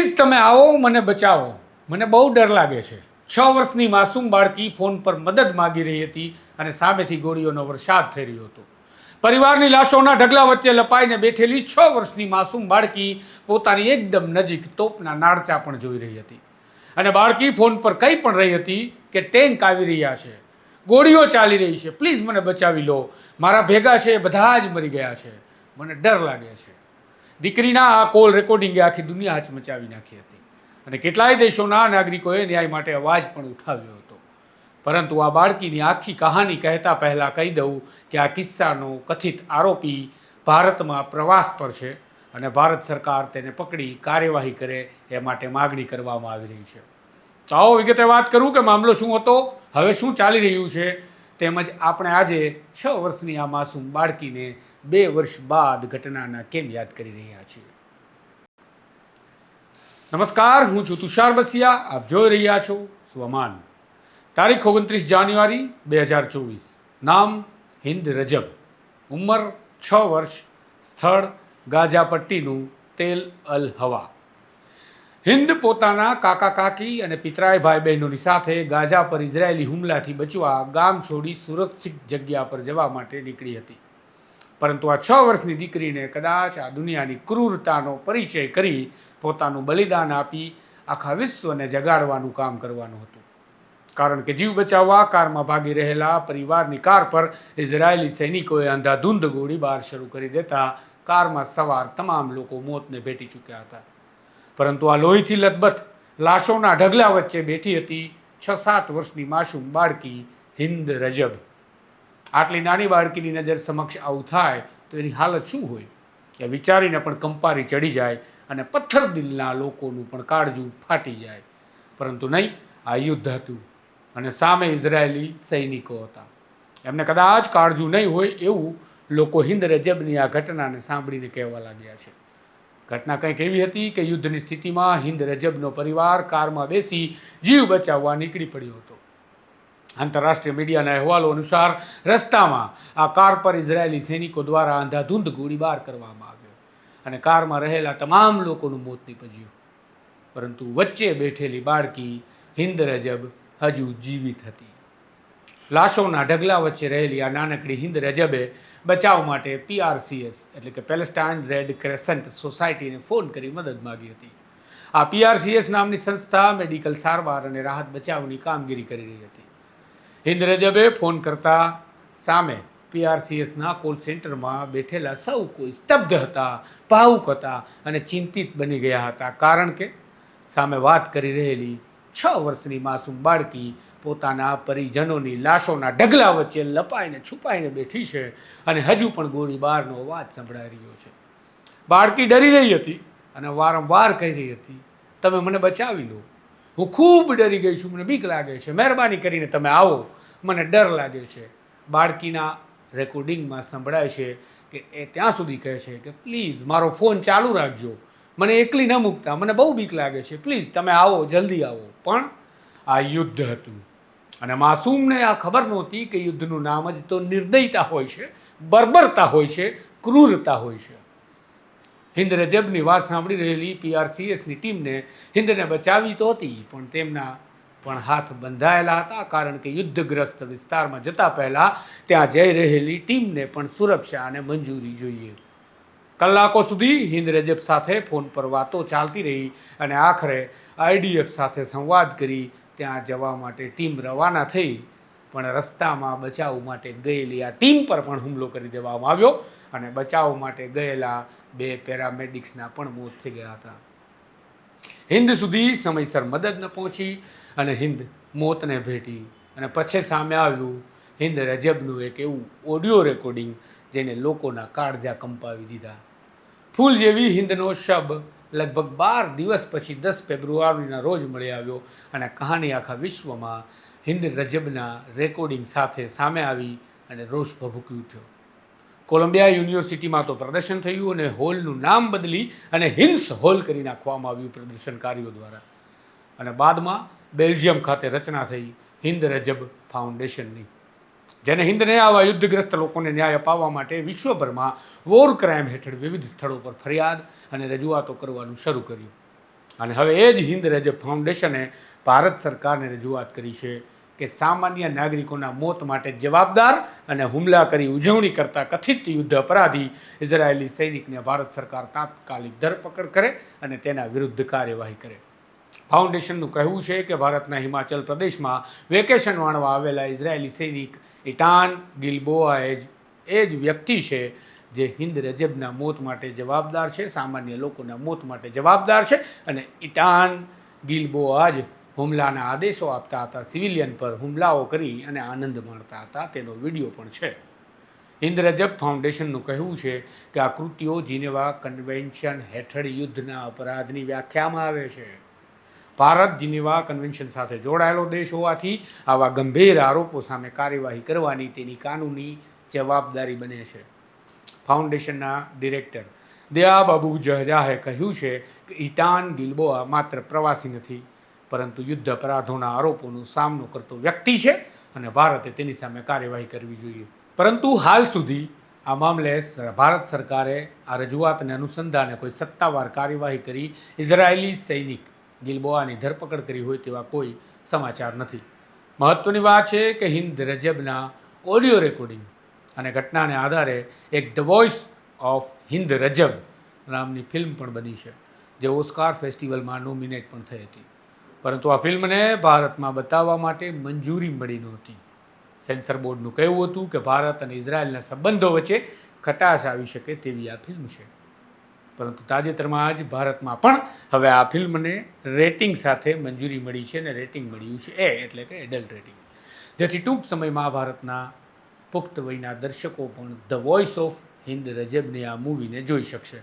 Please તમે આવો, મને બચાવો, મને બહુ ડર લાગે છે. 6 વર્ષની માસૂમ બાળકી ફોન પર મદદ માગી રહી હતી અને સામેથી ગોળીઓનો વરસાદ થઈ રહ્યો હતો. પરિવારની લાશોના ઢગલા વચ્ચે લપાઈને બેઠેલી 6 વર્ષની માસૂમ બાળકી પોતાની એકદમ નજીક તોપના નાળચા પણ જોઈ રહી હતી. અને બાળકી ફોન પર કહી પણ રહી હતી કે ટેન્ક આવી રહ્યા છે, ગોળીઓ ચાલી રહી છે, પ્લીઝ મને બચાવી લો, મારા ભેગા છે એ બધા જ મરી ગયા છે, મને ડર લાગે છે. દીકરીના આ કોલ રેકોર્ડિંગે આખી દુનિયા હચમચાવી નાખી હતી અને કેટલાય દેશોના નાગરિકોએ ન્યાય માટે અવાજ પણ ઉઠાવ્યો હતો. પરંતુ આ બાળકીની આખી કહાની કહેતા પહેલાં કહી દઉં કે આ કિસ્સાનો કથિત આરોપી ભારતમાં પ્રવાસ પર છે અને ભારત સરકાર તેને પકડી કાર્યવાહી કરે એ માટે માગણી કરવામાં આવી રહી છે. તો આવો વિગતે વાત કરું કે મામલો શું હતો, હવે શું ચાલી રહ્યું છે, તેમજ આપણે આજે 6 વર્ષની આ માસૂમ બાળકીને 2 વર્ષ બાદ ઘટનાના કેમ યાદ કરી રહ્યા છીએ. નમસ્કાર, હું છું તુષાર બસિયા, આપ જોઈ રહ્યા છો સ્વમાન. તારીખ 29 જાન્યુઆરી 2024. નામ હિન્દ રજબ, ઉંમર 6 વર્ષ, સ્થળ ગાઝાપટ્ટીનું તેલ અલ હવા. હિન્દ પોતાના કાકા કાકી અને પિતરાય ભાઈ બહેનોની સાથે ગાઝા પર ઇઝરાયેલી હુમલાથી બચવા ગામ છોડી સુરક્ષિત જગ્યા પર જવા માટે નીકળી હતી. પરંતુ આ 6 વર્ષની દીકરીને કદાચ આ દુનિયાની ક્રૂરતાનો પરિચય કરી પોતાનું બલિદાન આપી આખા વિશ્વને જગાડવાનું કામ કરવાનું હતું. કારણ કે જીવ બચાવવા કારમાં ભાગી રહેલા પરિવારની કાર પર ઇઝરાયેલી સૈનિકોએ અંધાધૂંધ ગોળીબાર શરૂ કરી દેતા કારમાં સવાર તમામ લોકો મોતને ભેટી ચૂક્યા હતા. પરંતુ આ લોહીથી લથબથ લાશોના ઢગલા વચ્ચે બેઠી હતી 6-7 વર્ષની માસૂમ બાળકી હિન્દ રજબ. આટલી નાની બાળકીની નજર સમક્ષ આવું થાય તો એની હાલત શું હોય એ વિચારીને પણ કંપારી ચડી જાય અને પથ્થર દિલના લોકોનું પણ કાળજું ફાટી જાય. પરંતુ નહીં, આ યુદ્ધ હતું અને સામે ઇઝરાયેલી સૈનિકો હતા. એમને કદાચ કાળજું નહીં હોય એવું લોકો હિન્દ રજબની આ ઘટનાને સાંભળીને કહેવા લાગ્યા છે. ઘટના કંઈક એવી હતી કે યુદ્ધની સ્થિતિમાં હિન્દ રજબનો પરિવાર કારમાં બેસી જીવ બચાવવા નીકળી પડ્યો હતો. આંતરરાષ્ટ્રીય મીડિયાના અહેવાલો અનુસાર રસ્તામાં આ કાર પર ઇઝરાયેલી સૈનિકો દ્વારા અંધાધૂંધ ગોળીબાર કરવામાં આવ્યો અને કારમાં રહેલા તમામ લોકોનું મોત નીપજ્યું. પરંતુ વચ્ચે બેઠેલી બાળકી હિન્દ રજબ હજુ જીવિત હતી. લાશોના ઢગલા વચ્ચે રહેલી આ નાનકડી હિન્દ રજબે બચાવ માટે PRCS એટલે કે પેલેસ્ટાઇન રેડ ક્રેસન્ટ સોસાયટીને ફોન કરી મદદ માગી હતી. આ PRCS નામની સંસ્થા મેડિકલ સારવાર અને રાહત બચાવની કામગીરી કરી રહી હતી. હિન્દ રજબે ફોન કરતા સામે PRCSના કોલ સેન્ટરમાં બેઠેલા સૌ કોઈ સ્તબ્ધ હતા, ભાવુક હતા અને ચિંતિત બની ગયા હતા. કારણ કે સામે વાત કરી રહેલી 6 વર્ષની માસૂમ બાળકી પોતાના પરિજનોની લાશોના ઢગલા વચ્ચે લપાઈને છુપાઈને બેઠી છે અને હજુ પણ ગોળીબારનો અવાજ સંભળાઈ રહ્યો છે. બાળકી ડરી રહી હતી અને વારંવાર કહી રહી હતી, તમે મને બચાવી લો, હું ખૂબ ડરી ગઈ છું, મને બીક લાગે છે, મહેરબાની કરીને તમે આવો, મને ડર લાગે છે. બાળકીના રેકોર્ડિંગમાં સંભળાય છે કે એ ત્યાં સુધી કહે છે કે પ્લીઝ મારો ફોન ચાલુ રાખજો, મને એકલી ન મૂકતા, મને બહુ બીક લાગે છે, પ્લીઝ તમે આવો, જલ્દી આવો. પણ આ યુદ્ધ હતું અને માસૂમને આ ખબર નહોતી કે યુદ્ધનું નામ જ તો નિર્દયતા હોય છે, બર્બરતા હોય છે, ક્રૂરતા હોય છે. હિન્દ રજબની વાત સાંભળી રહેલી PRCSની ટીમને હિન્દને બચાવી તો હતી, પણ તેમના પણ હાથ બંધાયેલા હતા. કારણ કે યુદ્ધગ્રસ્ત વિસ્તારમાં જતા પહેલાં ત્યાં જઈ રહેલી ટીમને પણ સુરક્ષા અને મંજૂરી જોઈએ. કલાકો સુધી હિન્દ રજબ સાથે ફોન પર વાતો ચાલતી રહી અને આખરે IDF સાથે સંવાદ કરી ત્યાં જવા માટે ટીમ રવાના થઈ. પણ રસ્તામાં બચાવ માટે ગયેલી આ ટીમ પર પણ હુમલો કરી દેવામાં આવ્યો અને બચાવ માટે ગયેલા 2 પેરામેડિક્સના પણ મોત થઈ ગયા હતા. હિન્દ સુધી સમયસર મદદ ન પહોંચી અને હિન્દ મોતને ભેટી. અને પછી સામે આવ્યું હિન્દ રજબનું એક એવું ઓડિયો રેકોર્ડિંગ જેને લોકોના કાળજા કંપાવી દીધા. ફૂલ જેવી હિન્દનો શબ લગભગ 12 દિવસ પછી 10 ફેબ્રુઆરીના રોજ મળી આવ્યો અને કહાની આખા વિશ્વમાં હિન્દ રજબના રેકોર્ડિંગ સાથે સામે આવી અને રોષ ભભૂકી ઉઠ્યો. કોલંબિયા યુનિવર્સિટીમાં તો પ્રદર્શન થયું અને હોલનું નામ બદલી અને હિન્સ હોલ કરી નાખવામાં આવ્યું પ્રદર્શનકારીઓ દ્વારા. અને બાદમાં બેલ્જિયમ ખાતે રચના થઈ હિન્દ રજબ ફાઉન્ડેશનની, જેને હિન્દને આવા યુદ્ધગ્રસ્ત લોકોને ન્યાય અપાવવા માટે વિશ્વભરમાં વોર ક્રાઇમ હેઠળ વિવિધ સ્થળો પર ફરિયાદ અને રજૂઆતો કરવાનું શરૂ કર્યું. અને હવે એ જ હિન્દ રજબ ફાઉન્ડેશને ભારત સરકારને રજૂઆત કરી છે કે સામાન્ય નાગરિકોના મોત માટે જવાબદાર અને હુમલા કરી ઉજવણી કરતા કથિત યુદ્ધ અપરાધી ઇઝરાયેલી સૈનિકને ભારત સરકાર તાત્કાલિક ધરપકડ કરે અને તેના વિરુદ્ધ કાર્યવાહી કરે. ફાઉન્ડેશનનું કહેવું છે કે ભારતના હિમાચલ પ્રદેશમાં વેકેશન માણવા આવેલા ઇઝરાયેલી સૈનિક ઇટાન ગિલબોઆ એ જ વ્યક્તિ છે જે હિન્દ રજબના મોત માટે જવાબદાર છે, સામાન્ય લોકોના મોત માટે જવાબદાર છે. અને ઇટાન ગિલબોઆ જ હુમલાના આદેશો આપતા હતા, સિવિલિયન પર હુમલાઓ કરી અને આનંદ માણતા હતા. તેનો વિડીયો પણ છે. હિન્દ રજબ ફાઉન્ડેશનનું કહેવું છે કે આ કૃત્યો જીનેવા કન્વેન્શન હેઠળ યુદ્ધના અપરાધની વ્યાખ્યામાં આવે છે. ભારત જીનેવા કન્વેન્શન સાથે જોડાયેલો દેશ હોવાથી આવા ગંભીર આરોપો સામે કાર્યવાહી કરવાની તેની કાનૂની જવાબદારી બને છે. ફાઉન્ડેશનના ડિરેક્ટર દયાબાબુ જહજાહે કહ્યું છે કે ઇટાન ગિલબોઆ માત્ર પ્રવાસી નથી, પરંતુ યુદ્ધ અપરાધોના આરોપોનો સામનો કરતો વ્યક્તિ છે અને ભારતે તેની સામે કાર્યવાહી કરવી જોઈએ. પરંતુ હાલ સુધી આ મામલે ભારત સરકારે આ રજૂઆતને અનુસંધાને કોઈ સત્તાવાર કાર્યવાહી કરી ઇઝરાયેલી સૈનિક ગિલબોઆની ધરપકડ કરી હોય તેવા કોઈ સમાચાર નથી. મહત્વની વાત છે કે હિન્દ રજબના ઓડિયો રેકોર્ડિંગ અને ઘટનાને આધારે એક ધ વોઇસ ઓફ હિન્દ રજબ નામની ફિલ્મ પણ બની છે, જે ઓસ્કાર ફેસ્ટિવલમાં નોમિનેટ પણ થઈ હતી. પરંતુ આ ફિલ્મને ભારતમાં બતાવવા માટે મંજૂરી મળી નહોતી. સેન્સર બોર્ડનું કહેવું હતું કે ભારત અને ઇઝરાયલના સંબંધો વચ્ચે ખટાશ આવી શકે તેવી આ ફિલ્મ છે. પરંતુ તાજેતરમાં જ ભારતમાં પણ હવે આ ફિલ્મને રેટિંગ સાથે મંજૂરી મળી છે અને રેટિંગ મળ્યું છે એ એટલે કે એડલ્ટ રેટિંગ, જેથી ટૂંક સમયમાં ભારતના પુખ્ત વયના દર્શકો પણ ધ વોઇસ ઓફ હિન્દ રજબની આ મૂવીને જોઈ શકશે.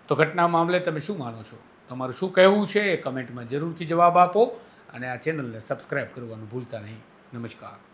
તો ઘટના મામલે તમે શું માનો છો? તમારું શું કહેવું છે એ કમેન્ટમાં જરૂરથી જવાબ આપો અને આ ચેનલને સબસ્ક્રાઈબ કરવાનું ભૂલતા નહીં. નમસ્કાર.